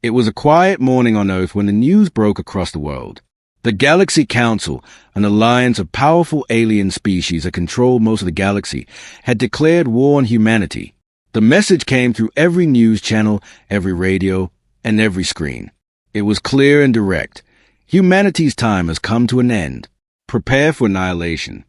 It was a quiet morning on Earth when the news broke across the world. The Galaxy Council, an alliance of powerful alien species that controlled most of the galaxy, had declared war on humanity. The message came through every news channel, every radio, and every screen. It was clear and direct. Humanity's time has come to an end. Prepare for annihilation.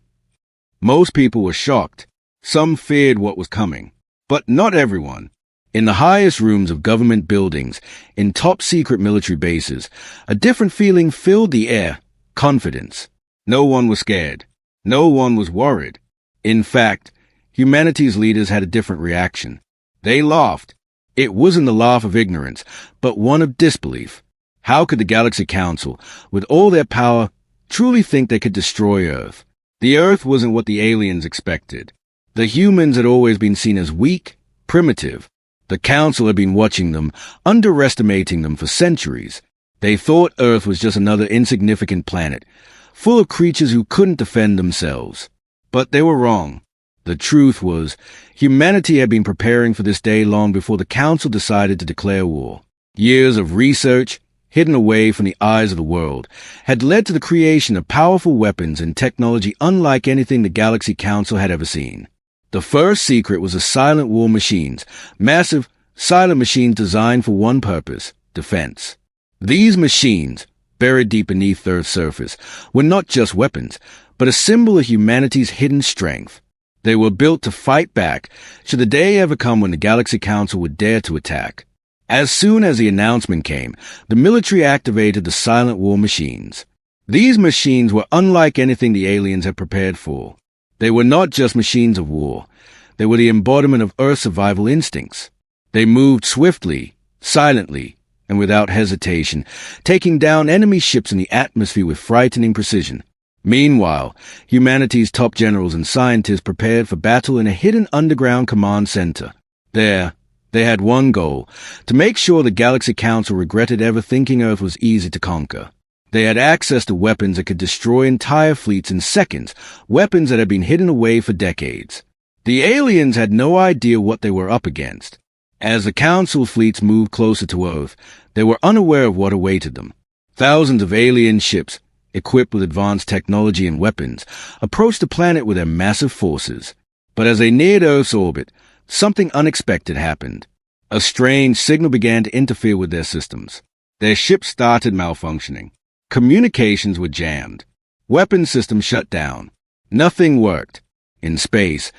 Most people were shocked. Some feared what was coming. But not everyone. In the highest rooms of government buildings, in top-secret military bases, a different feeling filled the air: confidence. No one was scared. No one was worried. In fact, humanity's leaders had a different reaction. They laughed. It wasn't the laugh of ignorance, but one of disbelief. How could the Galaxy Council, with all their power, truly think they could destroy Earth? The Earth wasn't what the aliens expected. The humans had always been seen as weak, primitive. The Council had been watching them, underestimating them for centuries. They thought Earth was just another insignificant planet, full of creatures who couldn't defend themselves. But they were wrong. The truth was, humanity had been preparing for this day long before the Council decided to declare war. Years of research, hidden away from the eyes of the world, had led to the creation of powerful weapons and technology unlike anything the Galaxy Council had ever seen. The first secret was the silent war machines, massive, silent machines designed for one purpose: defense. These machines, buried deep beneath the Earth's surface, were not just weapons, but a symbol of humanity's hidden strength. They were built to fight back, should the day ever come when the Galaxy Council would dare to attack. As soon as the announcement came, the military activated the silent war machines. These machines were unlike anything the aliens had prepared for. They were not just machines of war. They were the embodiment of Earth's survival instincts. They moved swiftly, silently, and without hesitation, taking down enemy ships in the atmosphere with frightening precision. Meanwhile, humanity's top generals and scientists prepared for battle in a hidden underground command center. There, they had one goal: to make sure the Galaxy Council regretted ever thinking Earth was easy to conquer. They had access to weapons that could destroy entire fleets in seconds, weapons that had been hidden away for decades. The aliens had no idea what they were up against. As the Council fleets moved closer to Earth, they were unaware of what awaited them. Thousands of alien ships, equipped with advanced technology and weapons, approached the planet with their massive forces. But as they neared Earth's orbit, something unexpected happened. A strange signal began to interfere with their systems. Their ships started malfunctioning. Communications were jammed. Weapon systems shut down. Nothing worked. In space,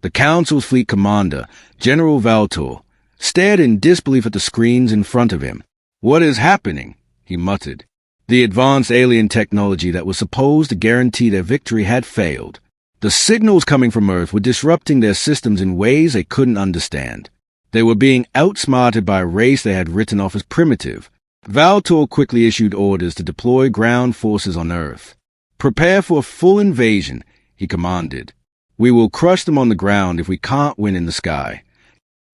the Council's fleet commander, General Valtor, stared in disbelief at the screens in front of him. "What is happening?" he muttered. The advanced alien technology that was supposed to guarantee their victory had failed. The signals coming from Earth were disrupting their systems in ways they couldn't understand. They were being outsmarted by a race they had written off as primitive. Valtor quickly issued orders to deploy ground forces on Earth. "Prepare for a full invasion," he commanded. "We will crush them on the ground if we can't win in the sky."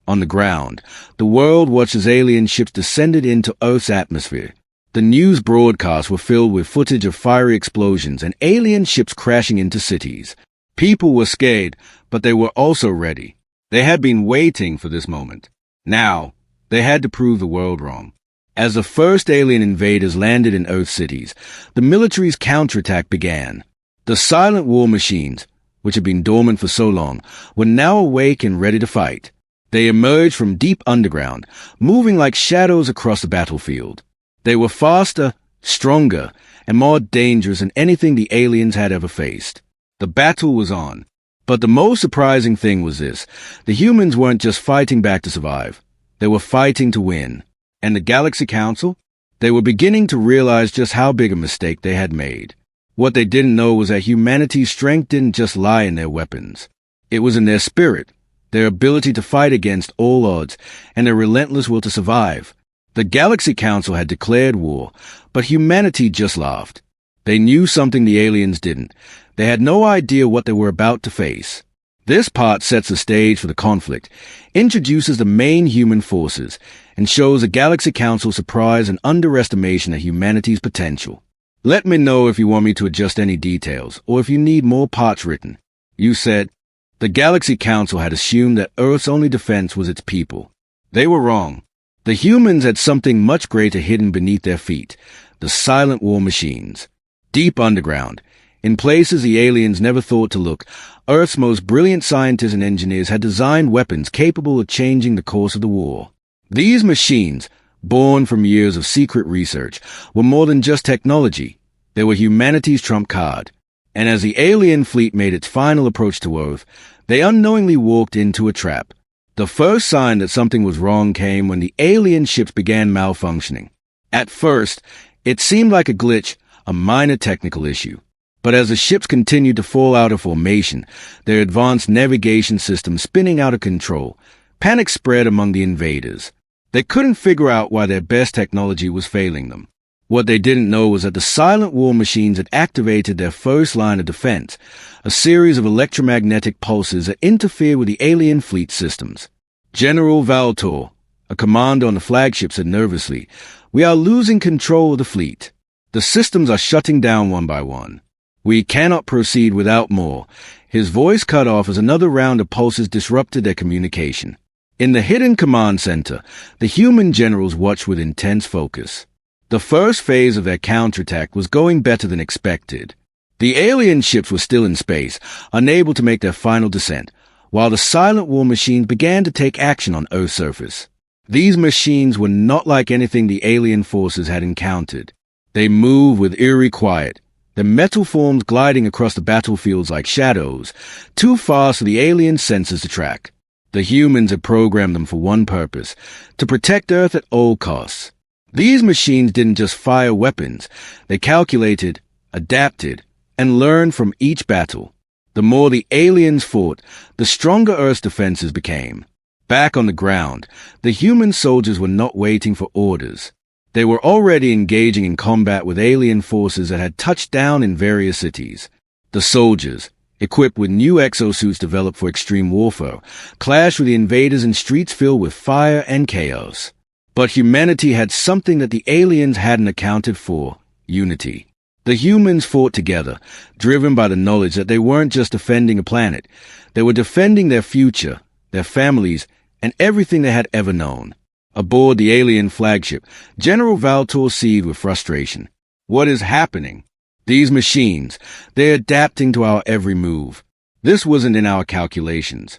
On the ground, the world watched as alien ships descended into Earth's atmosphere. The news broadcasts were filled with footage of fiery explosions and alien ships crashing into cities. People were scared, but they were also ready. They had been waiting for this moment. Now, they had to prove the world wrong. As the first alien invaders landed in Earth cities, the military's counterattack began. The silent war machines, which had been dormant for so long, were now awake and ready to fight. They emerged from deep underground, moving like shadows across the battlefield. They were faster, stronger, and more dangerous than anything the aliens had ever faced. The battle was on. But the most surprising thing was this: the humans weren't just fighting back to survive. They were fighting to win. And the Galaxy Council? They were beginning to realize just how big a mistake they had made. What they didn't know was that humanity's strength didn't just lie in their weapons. It was in their spirit, their ability to fight against all odds, and their relentless will to survive. The Galaxy Council had declared war, but humanity just laughed. They knew something the aliens didn't. They had no idea what they were about to face. This part sets the stage for the conflict, introduces the main human forces, and shows the Galaxy Council's surprise and underestimation of humanity's potential. Let me know if you want me to adjust any details, or if you need more parts written. You said, the Galaxy Council had assumed that Earth's only defense was its people. They were wrong. The humans had something much greater hidden beneath their feet, the silent war machines. Deep underground, in places the aliens never thought to look, Earth's most brilliant scientists and engineers had designed weapons capable of changing the course of the war. These machines, born from years of secret research, were more than just technology. They were humanity's trump card. And as the alien fleet made its final approach to Earth, they unknowingly walked into a trap. The first sign that something was wrong came when the alien ships began malfunctioning. At first, it seemed like a glitch, a minor technical issue. But as the ships continued to fall out of formation, their advanced navigation system spinning out of control, panic spread among the invaders. They couldn't figure out why their best technology was failing them. What they didn't know was that the silent war machines had activated their first line of defense, a series of electromagnetic pulses that interfered with the alien fleet systems. General Valtor, a commander on the flagship, said nervously, "We are losing control of the fleet. The systems are shutting down one by one. We cannot proceed without more." His voice cut off as another round of pulses disrupted their communication. In the hidden command center, the human generals watched with intense focus. The first phase of their counterattack was going better than expected. The alien ships were still in space, unable to make their final descent, while the silent war machines began to take action on Earth's surface. These machines were not like anything the alien forces had encountered. They moved with eerie quiet, their metal forms gliding across the battlefields like shadows, too fast for the alien senses to track. The humans had programmed them for one purpose, to protect Earth at all costs. These machines didn't just fire weapons, they calculated, adapted, and learned from each battle. The more the aliens fought, the stronger Earth's defenses became. Back on the ground, the human soldiers were not waiting for orders. They were already engaging in combat with alien forces that had touched down in various cities. The soldiers, equipped with new exosuits developed for extreme warfare, clashed with the invaders in streets filled with fire and chaos. But humanity had something that the aliens hadn't accounted for: unity. The humans fought together, driven by the knowledge that they weren't just defending a planet. They were defending their future, their families, and everything they had ever known. Aboard the alien flagship, General Valtor seethed with frustration. What is happening? These machines, they're adapting to our every move. This wasn't in our calculations.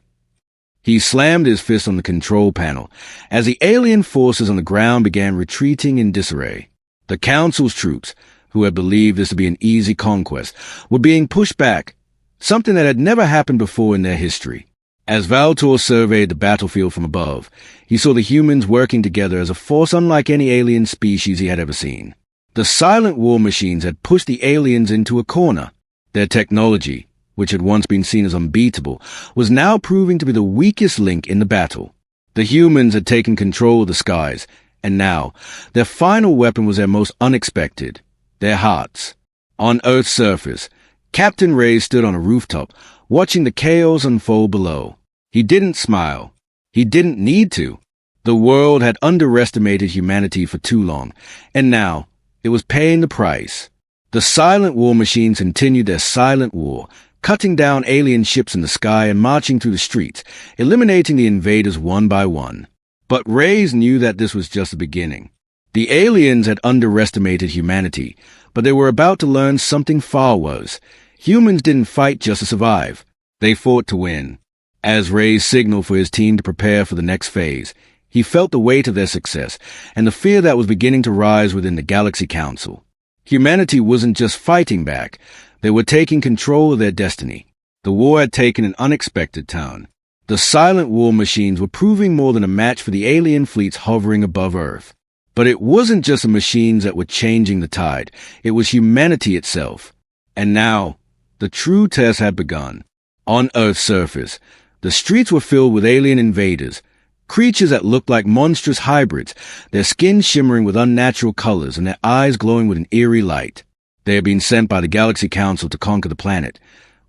He slammed his fist on the control panel as the alien forces on the ground began retreating in disarray. The Council's troops, who had believed this to be an easy conquest, were being pushed back, something that had never happened before in their history. As Valtor surveyed the battlefield from above, he saw the humans working together as a force unlike any alien species he had ever seen. The silent war machines had pushed the aliens into a corner. Their technology, which had once been seen as unbeatable, was now proving to be the weakest link in the battle. The humans had taken control of the skies, and now, their final weapon was their most unexpected: their hearts. On Earth's surface, Captain Ray stood on a rooftop, watching the chaos unfold below. He didn't smile. He didn't need to. The world had underestimated humanity for too long, and now, it was paying the price. The silent war machines continued their silent war, cutting down alien ships in the sky and marching through the streets, eliminating the invaders one by one. But Rays knew that this was just the beginning. The aliens had underestimated humanity, but they were about to learn something far worse. Humans didn't fight just to survive. They fought to win. As Rays signaled for his team to prepare for the next phase, he felt the weight of their success and the fear that was beginning to rise within the Galaxy Council. Humanity wasn't just fighting back. They were taking control of their destiny. The war had taken an unexpected turn. The silent war machines were proving more than a match for the alien fleets hovering above Earth. But it wasn't just the machines that were changing the tide. It was humanity itself. And now, the true test had begun. On Earth's surface, the streets were filled with alien invaders, creatures that looked like monstrous hybrids, their skin shimmering with unnatural colors and their eyes glowing with an eerie light. They had been sent by the Galaxy Council to conquer the planet,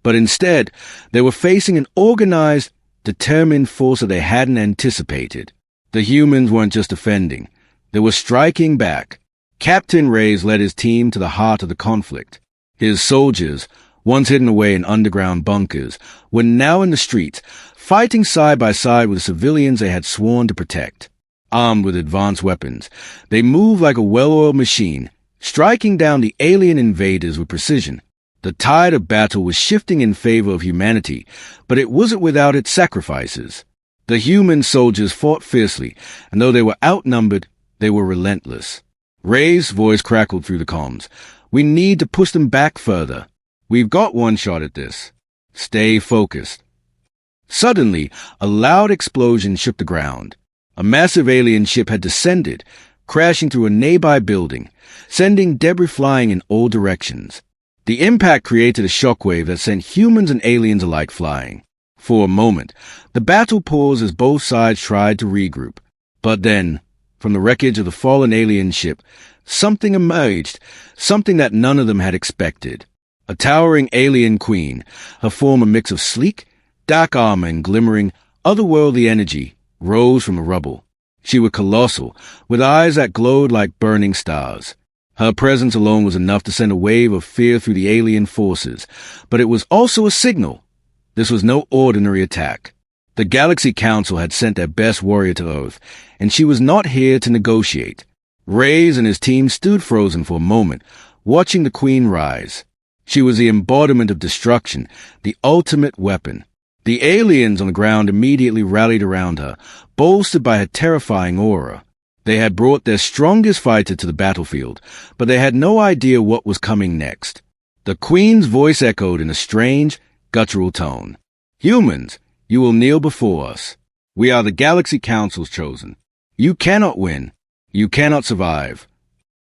but instead, they were facing an organized, determined force that they hadn't anticipated. The humans weren't just defending, they were striking back. Captain Rays led his team to the heart of the conflict. His soldiers, once hidden away in underground bunkers, were now in the streets, fighting side by side with the civilians they had sworn to protect. armed with advanced weapons. They moved like a well-oiled machine, striking down the alien invaders with precision. The tide of battle was shifting in favor of humanity, but it wasn't without its sacrifices. The human soldiers fought fiercely, and though they were outnumbered, they were relentless. Ray's voice crackled through the comms. "We need to push them back further. We've got one shot at this. Stay focused." Suddenly, a loud explosion shook the ground. A massive alien ship had descended, crashing through a nearby building, sending debris flying in all directions. The impact created a shockwave that sent humans and aliens alike flying. For a moment, the battle paused as both sides tried to regroup. But then, from the wreckage of the fallen alien ship, something emerged, something that none of them had expected. A towering alien queen, her form a mix of sleek, dark armor and glimmering, otherworldly energy, rose from the rubble. She was colossal, with eyes that glowed like burning stars. Her presence alone was enough to send a wave of fear through the alien forces, but it was also a signal. This was no ordinary attack. The Galaxy Council had sent their best warrior to Earth, and she was not here to negotiate. Reyes and his team stood frozen for a moment, watching the Queen rise. She was the embodiment of destruction, the ultimate weapon. The aliens on the ground immediately rallied around her, bolstered by her terrifying aura. They had brought their strongest fighter to the battlefield, but they had no idea what was coming next. The Queen's voice echoed in a strange, guttural tone. "Humans, you will kneel before us. We are the Galaxy Council's chosen. You cannot win. You cannot survive."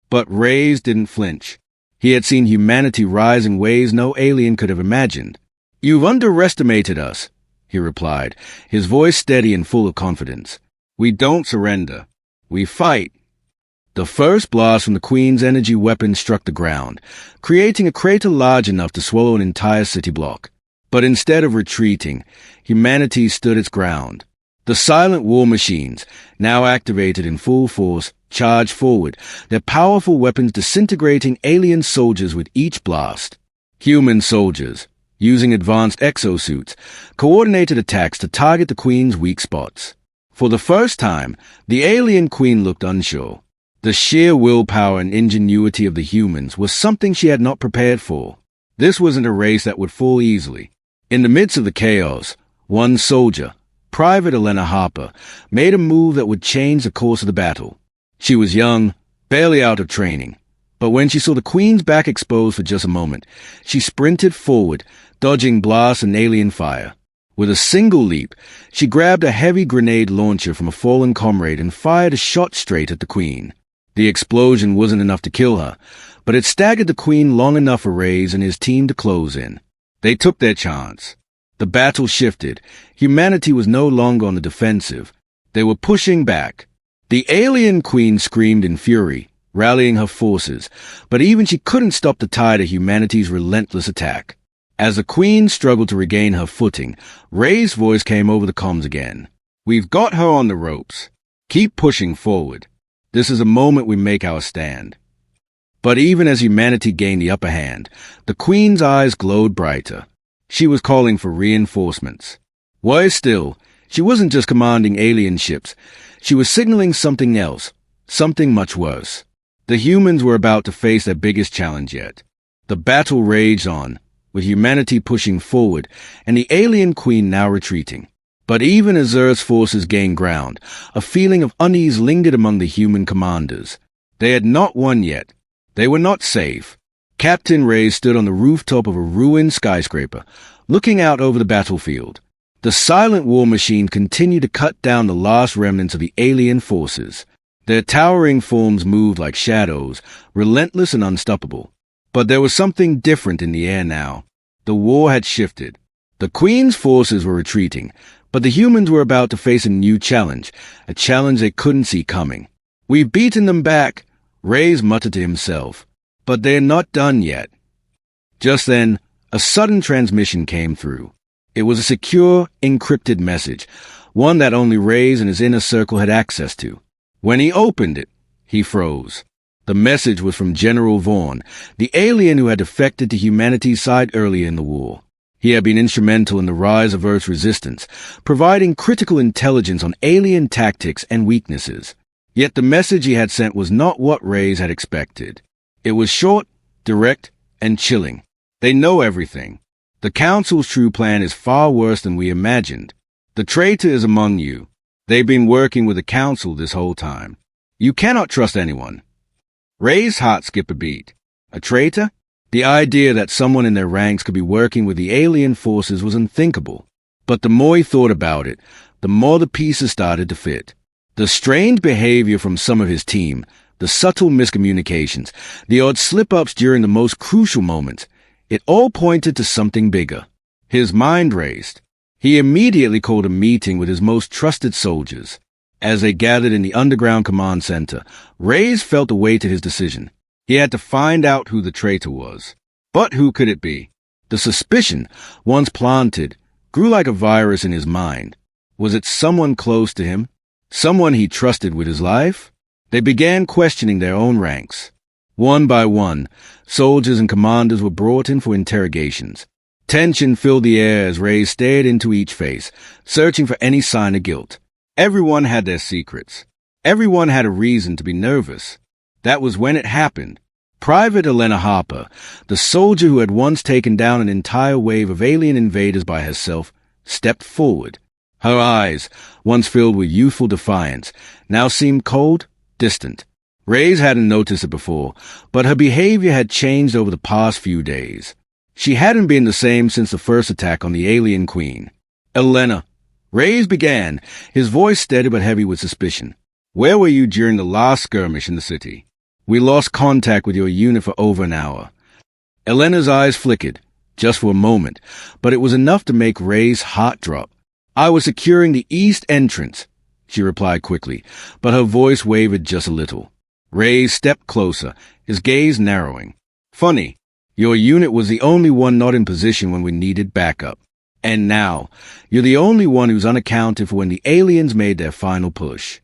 But Reyes didn't flinch. He had seen humanity rise in ways no alien could have imagined. "You've underestimated us," he replied, his voice steady and full of confidence. "We don't surrender. We fight." The first blast from the Queen's energy weapon struck the ground, creating a crater large enough to swallow an entire city block. But instead of retreating, humanity stood its ground. The silent war machines, now activated in full force, charged forward, their powerful weapons disintegrating alien soldiers with each blast. Human soldiers, using advanced exosuits, coordinated attacks to target the Queen's weak spots. For the first time, the alien queen looked unsure. The sheer willpower and ingenuity of the humans was something she had not prepared for. This wasn't a race that would fall easily. In the midst of the chaos, one soldier, Private Elena Harper, made a move that would change the course of the battle. She was young, barely out of training, but when she saw the Queen's back exposed for just a moment, she sprinted forward, dodging blasts and alien fire. With a single leap, she grabbed a heavy grenade launcher from a fallen comrade and fired a shot straight at the Queen. The explosion wasn't enough to kill her, but it staggered the Queen long enough for Reyes and his team to close in. They took their chance. The battle shifted. Humanity was no longer on the defensive. They were pushing back. The alien Queen screamed in fury, rallying her forces, but even she couldn't stop the tide of humanity's relentless attack. As the Queen struggled to regain her footing, Rey's voice came over the comms again. "We've got her on the ropes. Keep pushing forward. This is a moment we make our stand." But even as humanity gained the upper hand, the Queen's eyes glowed brighter. She was calling for reinforcements. Worse still, she wasn't just commanding alien ships. She was signaling something else, something much worse. The humans were about to face their biggest challenge yet. The battle raged on, with humanity pushing forward and the alien Queen now retreating. But even as Earth's forces gained ground, a feeling of unease lingered among the human commanders. They had not won yet. They were not safe. Captain Reyes stood on the rooftop of a ruined skyscraper, looking out over the battlefield. The silent war machine continued to cut down the last remnants of the alien forces. Their towering forms moved like shadows, relentless and unstoppable. But there was something different in the air now. The war had shifted. The Queen's forces were retreating, but the humans were about to face a new challenge, a challenge they couldn't see coming. "We've beaten them back," Reyes muttered to himself. "But they're not done yet." Just then, a sudden transmission came through. It was a secure, encrypted message, one that only Reyes and his inner circle had access to. When he opened it, he froze. The message was from General Vaughn, the alien who had defected to humanity's side earlier in the war. He had been instrumental in the rise of Earth's resistance, providing critical intelligence on alien tactics and weaknesses. Yet the message he had sent was not what Reyes had expected. It was short, direct, and chilling. They know everything. The Council's true plan is far worse than we imagined. The traitor is among you. They've been working with the Council this whole time. You cannot trust anyone. Rey's heart skipped a beat. A traitor? The idea that someone in their ranks could be working with the alien forces was unthinkable. But the more he thought about it, the more the pieces started to fit. The strange behavior from some of his team, the subtle miscommunications, the odd slip-ups during the most crucial moments, it all pointed to something bigger. His mind raced. He immediately called a meeting with his most trusted soldiers. As they gathered in the underground command center, Reyes felt the weight of his decision. He had to find out who the traitor was. But who could it be? The suspicion, once planted, grew like a virus in his mind. Was it someone close to him? Someone he trusted with his life? They began questioning their own ranks. One by one, soldiers and commanders were brought in for interrogations. Tension filled the air as Reyes stared into each face, searching for any sign of guilt. Everyone had their secrets. Everyone had a reason to be nervous. That was when it happened. Private Elena Harper, the soldier who had once taken down an entire wave of alien invaders by herself, stepped forward. Her eyes, once filled with youthful defiance, now seemed cold, distant. Reyes hadn't noticed it before, but her behavior had changed over the past few days. She hadn't been the same since the first attack on the alien queen. Elena. Reyes began, his voice steady but heavy with suspicion. Where were you during the last skirmish in the city? We lost contact with your unit for over an hour. Elena's eyes flickered, just for a moment, but it was enough to make Reyes' heart drop. I was securing the east entrance, she replied quickly, but her voice wavered just a little. Reyes stepped closer, his gaze narrowing. Funny, your unit was the only one not in position when we needed backup. And now, you're the only one who's unaccounted for when the aliens made their final push.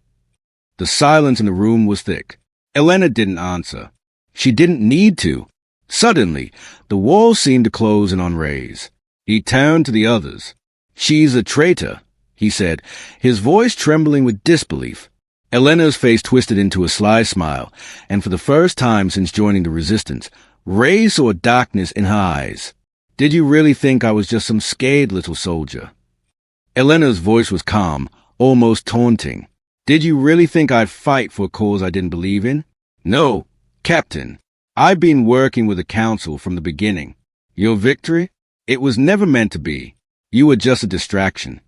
The silence in the room was thick. Elena didn't answer. She didn't need to. Suddenly, the walls seemed to close in on Reyes. He turned to the others. She's a traitor, he said, his voice trembling with disbelief. Elena's face twisted into a sly smile, and for the first time since joining the resistance, Reyes saw darkness in her eyes. Did you really think I was just some scared little soldier? Elena's voice was calm, almost taunting. Did you really think I'd fight for a cause I didn't believe in? No, Captain. I've been working with the Council from the beginning. Your victory? It was never meant to be. You were just a distraction.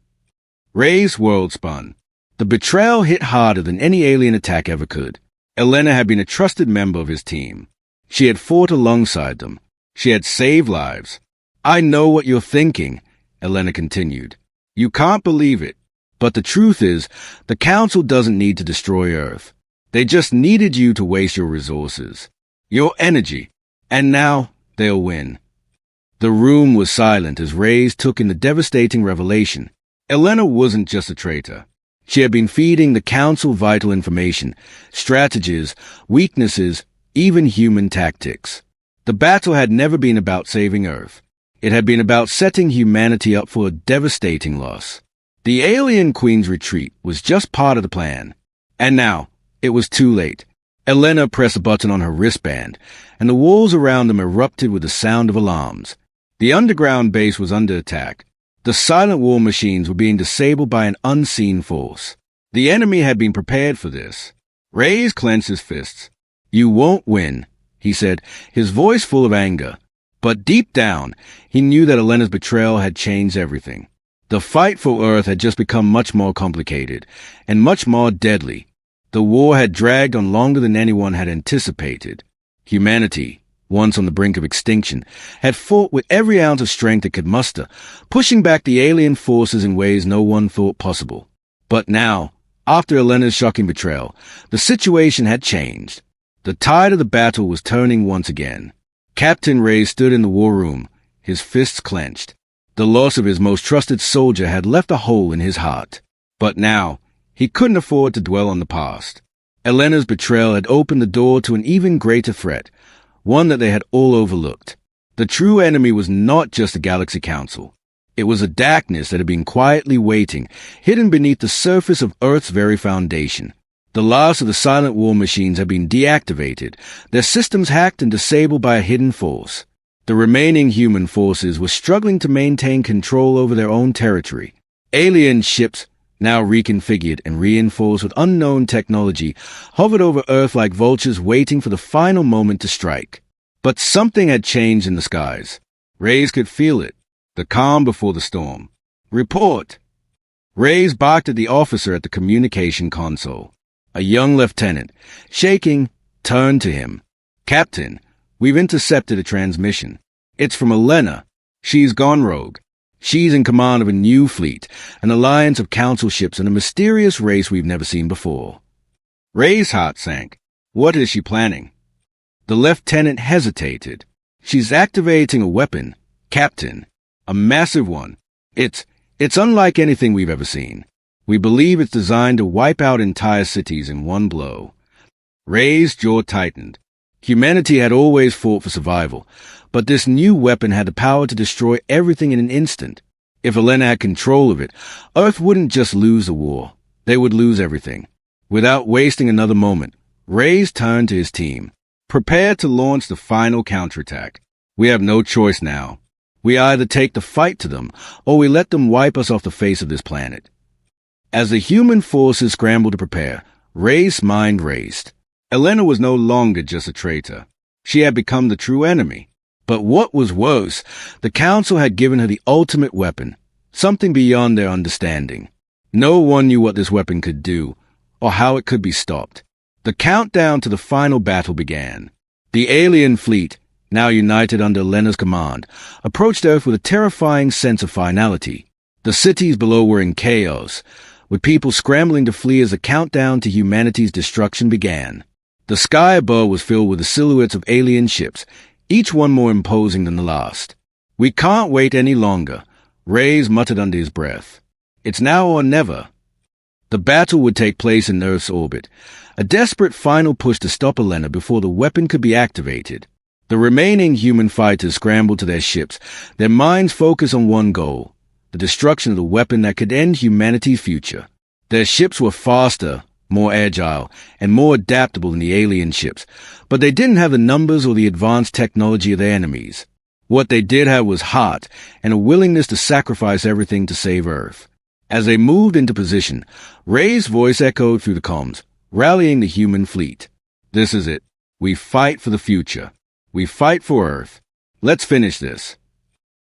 Reyes' world spun. The betrayal hit harder than any alien attack ever could. Elena had been a trusted member of his team. She had fought alongside them. She had saved lives. I know what you're thinking, Elena continued. You can't believe it. But the truth is, the Council doesn't need to destroy Earth. They just needed you to waste your resources, your energy, and now they'll win. The room was silent as Reyes took in the devastating revelation. Elena wasn't just a traitor. She had been feeding the Council vital information, strategies, weaknesses, even human tactics. The battle had never been about saving Earth. It had been about setting humanity up for a devastating loss. The alien queen's retreat was just part of the plan. And now, it was too late. Elena pressed a button on her wristband, and the walls around them erupted with the sound of alarms. The underground base was under attack. The silent war machines were being disabled by an unseen force. The enemy had been prepared for this. Reyes clenched his fists. You won't win, he said, his voice full of anger. But deep down, he knew that Elena's betrayal had changed everything. The fight for Earth had just become much more complicated, and much more deadly. The war had dragged on longer than anyone had anticipated. Humanity, once on the brink of extinction, had fought with every ounce of strength it could muster, pushing back the alien forces in ways no one thought possible. But now, after Elena's shocking betrayal, the situation had changed. The tide of the battle was turning once again. Captain Reyes stood in the war room, his fists clenched. The loss of his most trusted soldier had left a hole in his heart. But now, he couldn't afford to dwell on the past. Elena's betrayal had opened the door to an even greater threat, one that they had all overlooked. The true enemy was not just the Galaxy Council. It was a darkness that had been quietly waiting, hidden beneath the surface of Earth's very foundation. The last of the silent war machines had been deactivated, their systems hacked and disabled by a hidden force. The remaining human forces were struggling to maintain control over their own territory. Alien ships, now reconfigured and reinforced with unknown technology, hovered over Earth like vultures waiting for the final moment to strike. But something had changed in the skies. Reyes could feel it, the calm before the storm. "Report!" Reyes barked at the officer at the communication console. A young lieutenant, shaking, turned to him. "Captain, we've intercepted a transmission. It's from Elena. She's gone rogue. She's in command of a new fleet, an alliance of council ships and a mysterious race we've never seen before." Rey's heart sank. What is she planning? The lieutenant hesitated. "She's activating a weapon, Captain. A massive one. It's unlike anything we've ever seen. We believe it's designed to wipe out entire cities in one blow." Rey's jaw tightened. Humanity had always fought for survival, but this new weapon had the power to destroy everything in an instant. If Elena had control of it, Earth wouldn't just lose the war. They would lose everything. Without wasting another moment, Reyes turned to his team. "Prepare to launch the final counterattack. We have no choice now. We either take the fight to them, or we let them wipe us off the face of this planet." As the human forces scrambled to prepare, Rey's mind raced. Elena was no longer just a traitor. She had become the true enemy. But what was worse, the Council had given her the ultimate weapon, something beyond their understanding. No one knew what this weapon could do, or how it could be stopped. The countdown to the final battle began. The alien fleet, now united under Elena's command, approached Earth with a terrifying sense of finality. The cities below were in chaos, with people scrambling to flee as the countdown to humanity's destruction began. The sky above was filled with the silhouettes of alien ships, each one more imposing than the last. "We can't wait any longer," Reyes muttered under his breath. "It's now or never." The battle would take place in Earth's orbit, a desperate final push to stop Elena before the weapon could be activated. The remaining human fighters scrambled to their ships, their minds focused on one goal, the destruction of the weapon that could end humanity's future. Their ships were faster, more agile, and more adaptable than the alien ships, but they didn't have the numbers or the advanced technology of their enemies. What they did have was heart and a willingness to sacrifice everything to save Earth. As they moved into position, Rey's voice echoed through the comms, rallying the human fleet. "This is it. We fight for the future. We fight for Earth. Let's finish this."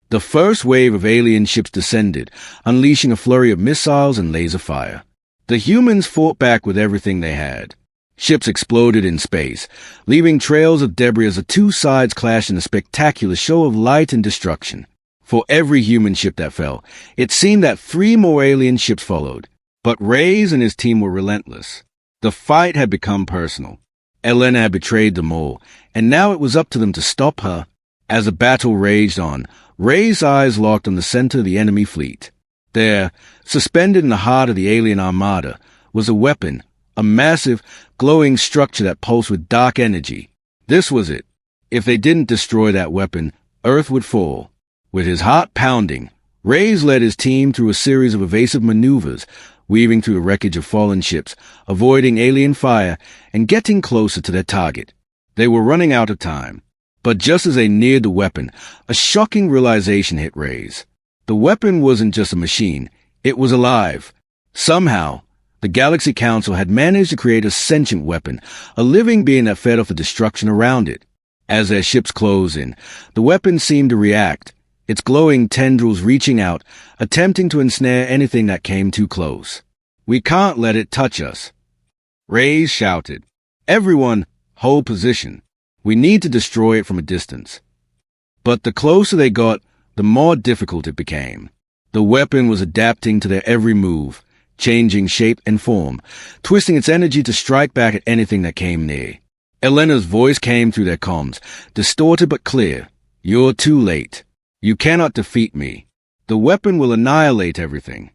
The first wave of alien ships descended, unleashing a flurry of missiles and laser fire. The humans fought back with everything they had. Ships exploded in space, leaving trails of debris as the two sides clashed in a spectacular show of light and destruction. For every human ship that fell, it seemed that 3 more alien ships followed. But Reyes and his team were relentless. The fight had become personal. Elena had betrayed them all, and now it was up to them to stop her. As the battle raged on, Reyes' eyes locked on the center of the enemy fleet. There, suspended in the heart of the alien armada, was a weapon, a massive, glowing structure that pulsed with dark energy. This was it. If they didn't destroy that weapon, Earth would fall. With his heart pounding, Reyes led his team through a series of evasive maneuvers, weaving through the wreckage of fallen ships, avoiding alien fire, and getting closer to their target. They were running out of time. But just as they neared the weapon, a shocking realization hit Reyes. The weapon wasn't just a machine, it was alive. Somehow, the Galaxy Council had managed to create a sentient weapon, a living being that fed off the destruction around it. As their ships closed in, the weapon seemed to react, its glowing tendrils reaching out, attempting to ensnare anything that came too close. "We can't let it touch us," Reyes shouted. "Everyone, hold position. We need to destroy it from a distance." But the closer they got, the more difficult it became. The weapon was adapting to their every move, changing shape and form, twisting its energy to strike back at anything that came near. Elena's voice came through their comms, distorted but clear. "You're too late. You cannot defeat me. The weapon will annihilate everything."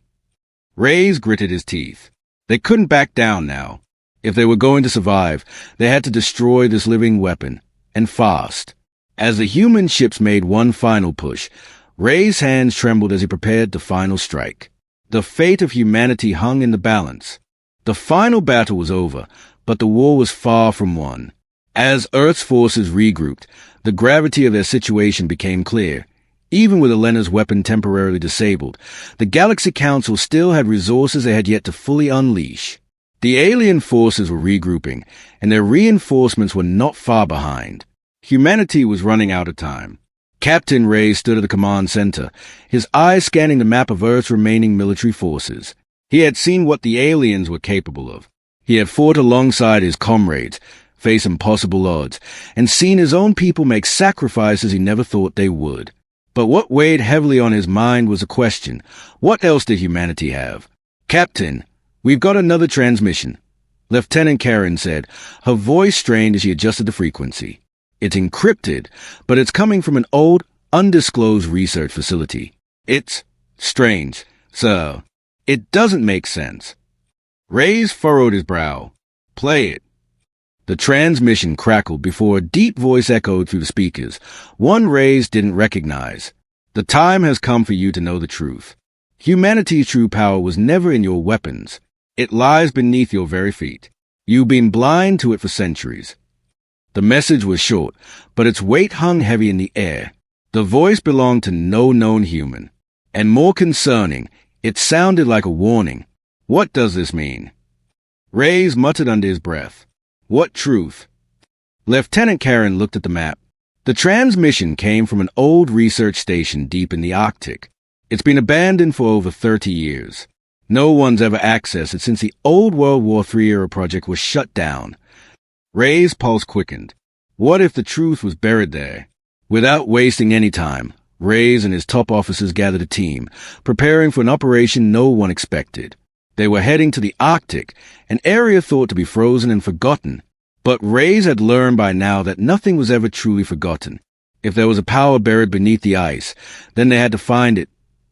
Reyes gritted his teeth. They couldn't back down now. If they were going to survive, they had to destroy this living weapon, and fast. As the human ships made one final push, Ray's hands trembled as he prepared the final strike. The fate of humanity hung in the balance. The final battle was over, but the war was far from won. As Earth's forces regrouped, the gravity of their situation became clear. Even with Elena's weapon temporarily disabled, the Galaxy Council still had resources they had yet to fully unleash. The alien forces were regrouping, and their reinforcements were not far behind. Humanity was running out of time. Captain Ray stood at the command center, his eyes scanning the map of Earth's remaining military forces. He had seen what the aliens were capable of. He had fought alongside his comrades, faced impossible odds, and seen his own people make sacrifices he never thought they would. But what weighed heavily on his mind was a question. What else did humanity have? "Captain, we've got another transmission," Lieutenant Karen said, her voice strained as she adjusted the frequency. "It's encrypted, but it's coming from an old, undisclosed research facility. It's strange, sir. It doesn't make sense." Reyes furrowed his brow. "Play it." The transmission crackled before a deep voice echoed through the speakers, one Reyes didn't recognize. "The time has come for you to know the truth. Humanity's true power was never in your weapons. It lies beneath your very feet. You've been blind to it for centuries." The message was short, but its weight hung heavy in the air. The voice belonged to no known human. And more concerning, it sounded like a warning. "What does this mean?" Reyes muttered under his breath. "What truth?" Lieutenant Karen looked at the map. The transmission came from an old research station deep in the Arctic. It's been abandoned for over 30 years. No one's ever accessed it since the old World War III-era project was shut down. Ray's pulse quickened. What if the truth was buried there? Without wasting any time, Reyes and his top officers gathered a team, preparing for an operation no one expected. They were heading to the Arctic, an area thought to be frozen and forgotten. But Reyes had learned by now that nothing was ever truly forgotten. If there was a power buried beneath the ice, then they had to find it,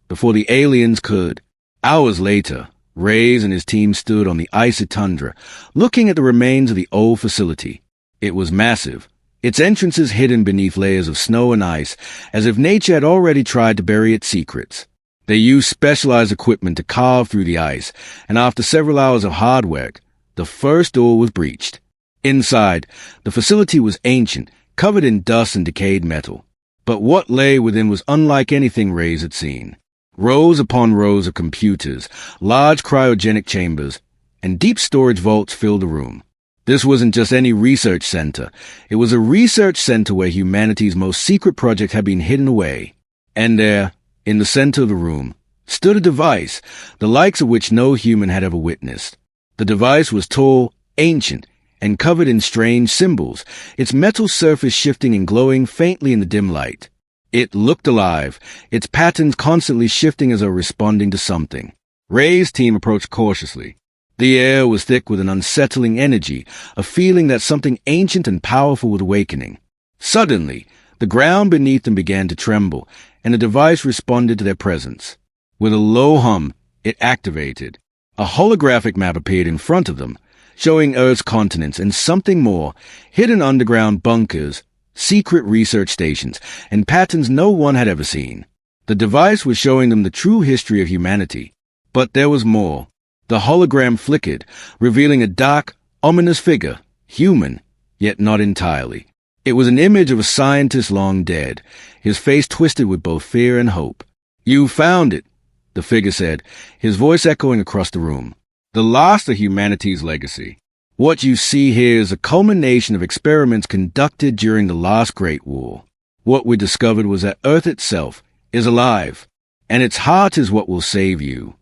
before the aliens could. Hours later, Reyes and his team stood on the icy tundra, looking at the remains of the old facility. It was massive, its entrances hidden beneath layers of snow and ice, as if nature had already tried to bury its secrets. They used specialized equipment to carve through the ice, and after several hours of hard work, the first door was breached. Inside, the facility was ancient, covered in dust and decayed metal. But what lay within was unlike anything Reyes had seen. Rows upon rows of computers, large cryogenic chambers, and deep storage vaults filled the room. This wasn't just any research center. It was a research center where humanity's most secret project had been hidden away. And there, in the center of the room, stood a device, the likes of which no human had ever witnessed. The device was tall, ancient, and covered in strange symbols, its metal surface shifting and glowing faintly in the dim light. It looked alive, its patterns constantly shifting as though responding to something. Rey's team approached cautiously. The air was thick with an unsettling energy, a feeling that something ancient and powerful was awakening. Suddenly, the ground beneath them began to tremble, and the device responded to their presence. With a low hum, it activated. A holographic map appeared in front of them, showing Earth's continents and something more, hidden underground bunkers, secret research stations, and patterns no one had ever seen. The device was showing them the true history of humanity. But there was more. The hologram flickered, revealing a dark, ominous figure, human, yet not entirely. It was an image of a scientist long dead, his face twisted with both fear and hope. "You found it," the figure said, his voice echoing across the room. "The last of humanity's legacy. What you see here is a culmination of experiments conducted during the last Great War. What we discovered was that Earth itself is alive, and its heart is what will save you."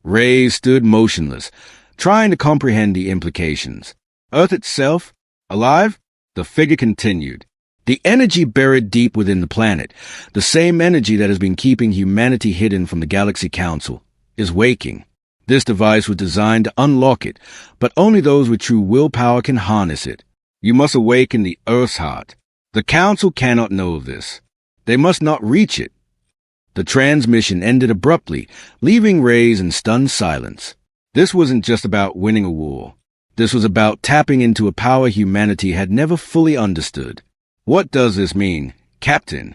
Rey stood motionless, trying to comprehend the implications. "Earth itself? Alive?" The figure continued. "The energy buried deep within the planet, the same energy that has been keeping humanity hidden from the Galaxy Council, is waking. This device was designed to unlock it, but only those with true willpower can harness it. You must awaken the Earth's heart. The Council cannot know of this. They must not reach it." The transmission ended abruptly, leaving Reyes in stunned silence. This wasn't just about winning a war. This was about tapping into a power humanity had never fully understood. What does this mean, Captain?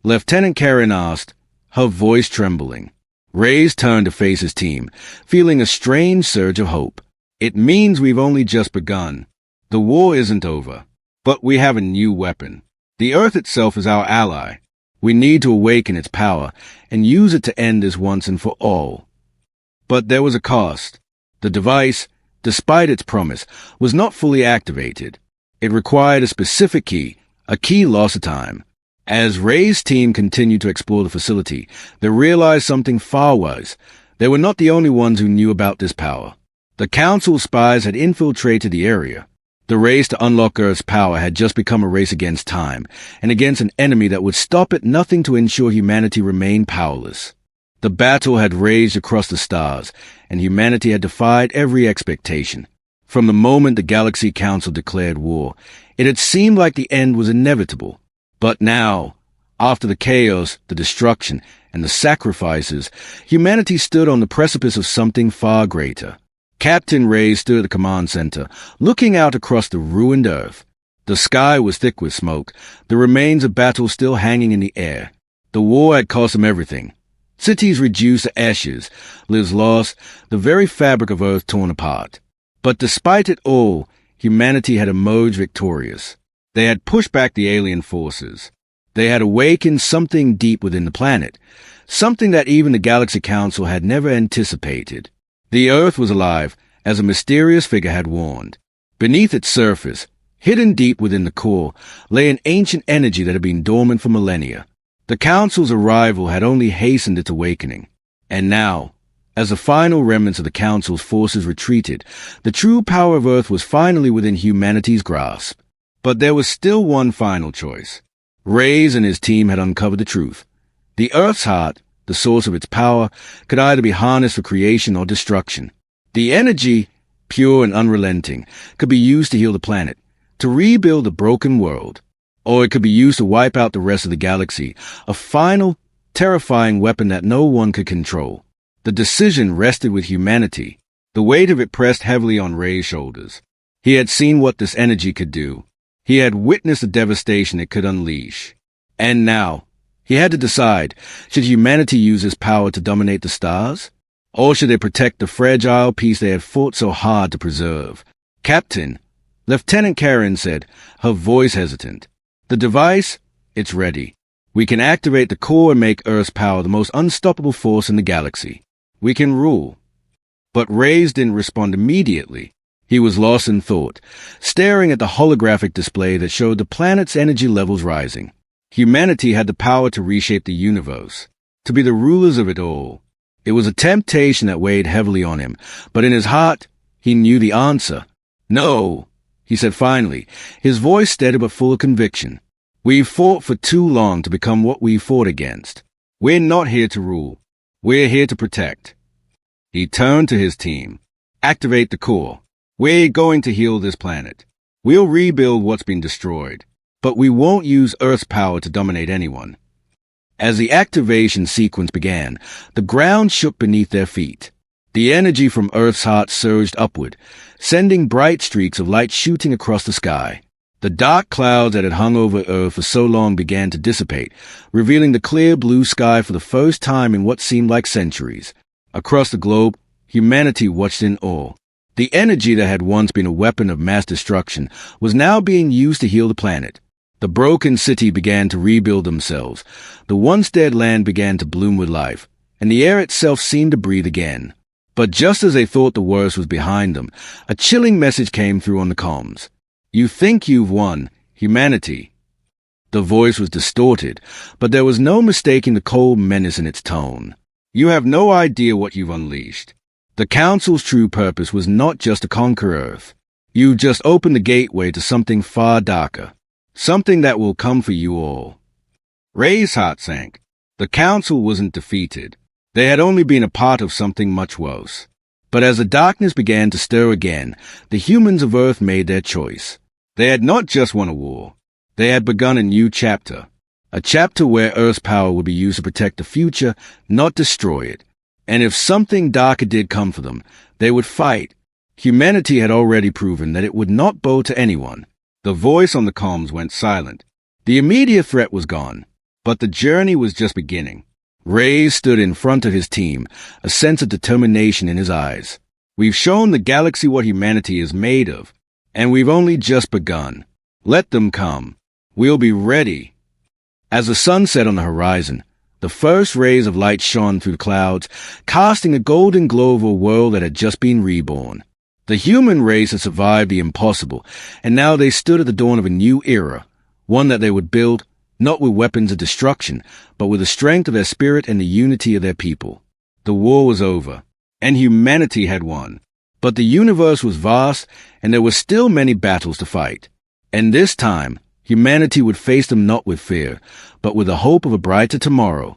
Lieutenant Karen asked, her voice trembling. Reyes turned to face his team, feeling a strange surge of hope. It means we've only just begun. The war isn't over, but we have a new weapon. The Earth itself is our ally. We need to awaken its power and use it to end this once and for all. But there was a cost. The device, despite its promise, was not fully activated. It required a specific key, a key lost of time. As Rey's team continued to explore the facility, they realized something far worse. They were not the only ones who knew about this power. The Council spies had infiltrated the area. The race to unlock Earth's power had just become a race against time, and against an enemy that would stop at nothing to ensure humanity remained powerless. The battle had raged across the stars, and humanity had defied every expectation. From the moment the Galaxy Council declared war, it had seemed like the end was inevitable. But now, after the chaos, the destruction, and the sacrifices, humanity stood on the precipice of something far greater. Captain Reyes stood at the command center, looking out across the ruined Earth. The sky was thick with smoke, the remains of battle still hanging in the air. The war had cost them everything. Cities reduced to ashes, lives lost, the very fabric of Earth torn apart. But despite it all, humanity had emerged victorious. They had pushed back the alien forces. They had awakened something deep within the planet, something that even the Galaxy Council had never anticipated. The Earth was alive, as a mysterious figure had warned. Beneath its surface, hidden deep within the core, lay an ancient energy that had been dormant for millennia. The Council's arrival had only hastened its awakening. And now, as the final remnants of the Council's forces retreated, the true power of Earth was finally within humanity's grasp. But there was still one final choice. Reyes and his team had uncovered the truth. The Earth's heart, the source of its power, could either be harnessed for creation or destruction. The energy, pure and unrelenting, could be used to heal the planet, to rebuild the broken world. Or it could be used to wipe out the rest of the galaxy, a final, terrifying weapon that no one could control. The decision rested with humanity. The weight of it pressed heavily on Rey's shoulders. He had seen what this energy could do. He had witnessed the devastation it could unleash. And now, he had to decide, should humanity use its power to dominate the stars? Or should they protect the fragile peace they had fought so hard to preserve? Captain, Lieutenant Karen said, her voice hesitant. The device? It's ready. We can activate the core and make Earth's power the most unstoppable force in the galaxy. We can rule. But Reyes didn't respond immediately. He was lost in thought, staring at the holographic display that showed the planet's energy levels rising. Humanity had the power to reshape the universe, to be the rulers of it all. It was a temptation that weighed heavily on him, but in his heart, he knew the answer. No, he said finally, his voice steady but full of conviction. We've fought for too long to become what we fought against. We're not here to rule. We're here to protect. He turned to his team. Activate the core. We're going to heal this planet. We'll rebuild what's been destroyed, but we won't use Earth's power to dominate anyone. As the activation sequence began, the ground shook beneath their feet. The energy from Earth's heart surged upward, sending bright streaks of light shooting across the sky. The dark clouds that had hung over Earth for so long began to dissipate, revealing the clear blue sky for the first time in what seemed like centuries. Across the globe, humanity watched in awe. The energy that had once been a weapon of mass destruction was now being used to heal the planet. The broken city began to rebuild themselves. The once dead land began to bloom with life, and the air itself seemed to breathe again. But just as they thought the worst was behind them, a chilling message came through on the comms. You think you've won, humanity. The voice was distorted, but there was no mistaking the cold menace in its tone. You have no idea what you've unleashed. The Council's true purpose was not just to conquer Earth. You just opened the gateway to something far darker, something that will come for you all. Rey's heart sank. The Council wasn't defeated. They had only been a part of something much worse. But as the darkness began to stir again, the humans of Earth made their choice. They had not just won a war. They had begun a new chapter. A chapter where Earth's power would be used to protect the future, not destroy it. And if something darker did come for them, they would fight. Humanity had already proven that it would not bow to anyone. The voice on the comms went silent. The immediate threat was gone, but the journey was just beginning. Ray stood in front of his team, a sense of determination in his eyes. We've shown the galaxy what humanity is made of, and we've only just begun. Let them come. We'll be ready. As the sun set on the horizon, the first rays of light shone through the clouds, casting a golden glow over a world that had just been reborn. The human race had survived the impossible, and now they stood at the dawn of a new era, one that they would build not with weapons of destruction, but with the strength of their spirit and the unity of their people. The war was over, and humanity had won. But the universe was vast, and there were still many battles to fight. And this time, humanity would face them not with fear, but with the hope of a brighter tomorrow.